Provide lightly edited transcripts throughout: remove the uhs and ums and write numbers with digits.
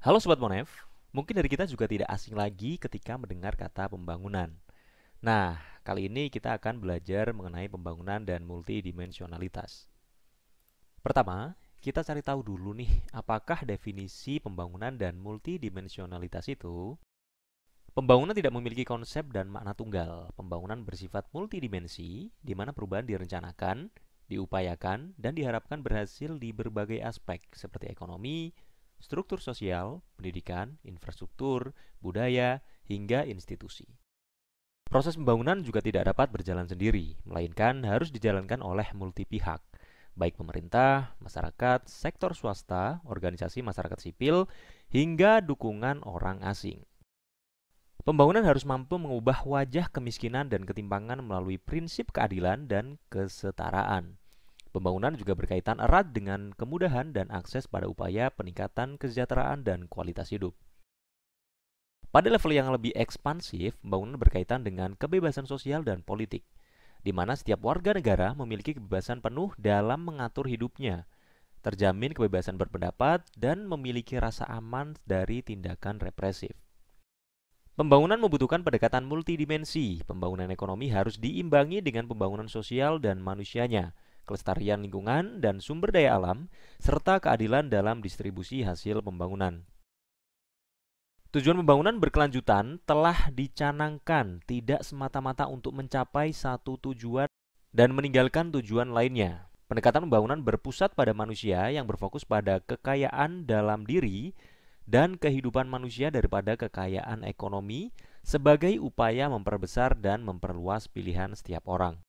Halo Sobat Monef, mungkin dari kita juga tidak asing lagi ketika mendengar kata pembangunan. Nah, kali ini kita akan belajar mengenai pembangunan dan multidimensionalitas. Pertama, kita cari tahu dulu nih, apakah definisi pembangunan dan multidimensionalitas itu? Pembangunan tidak memiliki konsep dan makna tunggal. Pembangunan bersifat multidimensi, di mana perubahan direncanakan, diupayakan, dan diharapkan berhasil di berbagai aspek, seperti ekonomi, struktur sosial, pendidikan, infrastruktur, budaya, hingga institusi. Proses pembangunan juga tidak dapat berjalan sendiri, melainkan harus dijalankan oleh multi pihak, baik pemerintah, masyarakat, sektor swasta, organisasi masyarakat sipil, hingga dukungan orang asing. Pembangunan harus mampu mengubah wajah kemiskinan dan ketimpangan melalui prinsip keadilan dan kesetaraan. Pembangunan juga berkaitan erat dengan kemudahan dan akses pada upaya peningkatan kesejahteraan dan kualitas hidup. Pada level yang lebih ekspansif, pembangunan berkaitan dengan kebebasan sosial dan politik, di mana setiap warga negara memiliki kebebasan penuh dalam mengatur hidupnya, terjamin kebebasan berpendapat, dan memiliki rasa aman dari tindakan represif. Pembangunan membutuhkan pendekatan multidimensi. Pembangunan ekonomi harus diimbangi dengan pembangunan sosial dan manusianya, kelestarian lingkungan dan sumber daya alam, serta keadilan dalam distribusi hasil pembangunan. Tujuan pembangunan berkelanjutan telah dicanangkan tidak semata-mata untuk mencapai satu tujuan dan meninggalkan tujuan lainnya. Pendekatan pembangunan berpusat pada manusia yang berfokus pada kekayaan dalam diri dan kehidupan manusia daripada kekayaan ekonomi sebagai upaya memperbesar dan memperluas pilihan setiap orang.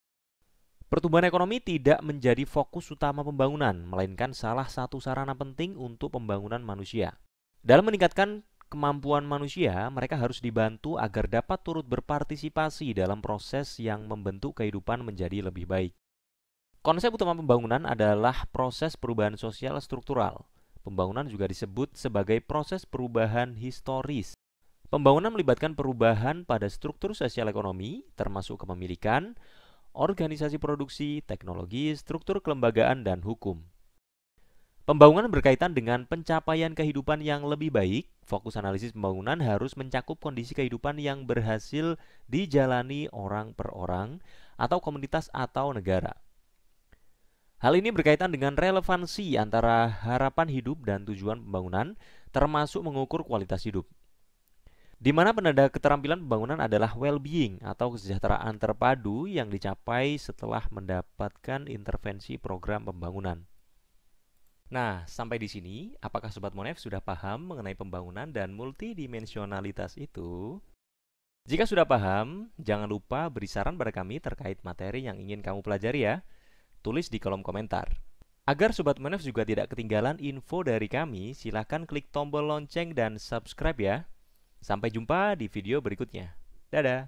Pertumbuhan ekonomi tidak menjadi fokus utama pembangunan, melainkan salah satu sarana penting untuk pembangunan manusia. Dalam meningkatkan kemampuan manusia, mereka harus dibantu agar dapat turut berpartisipasi dalam proses yang membentuk kehidupan menjadi lebih baik. Konsep utama pembangunan adalah proses perubahan sosial struktural. Pembangunan juga disebut sebagai proses perubahan historis. Pembangunan melibatkan perubahan pada struktur sosial ekonomi, termasuk kepemilikan, organisasi produksi, teknologi, struktur kelembagaan, dan hukum. Pembangunan berkaitan dengan pencapaian kehidupan yang lebih baik. Fokus analisis pembangunan harus mencakup kondisi kehidupan yang berhasil dijalani orang per orang, atau komunitas atau negara. Hal ini berkaitan dengan relevansi antara harapan hidup dan tujuan pembangunan, termasuk mengukur kualitas hidup. Di mana penanda keterampilan pembangunan adalah well-being atau kesejahteraan terpadu yang dicapai setelah mendapatkan intervensi program pembangunan. Nah, sampai di sini, apakah Sobat Monef sudah paham mengenai pembangunan dan multidimensionalitas itu? Jika sudah paham, jangan lupa beri saran pada kami terkait materi yang ingin kamu pelajari ya. Tulis di kolom komentar. Agar Sobat Monef juga tidak ketinggalan info dari kami, silahkan klik tombol lonceng dan subscribe ya. Sampai jumpa di video berikutnya. Dadah!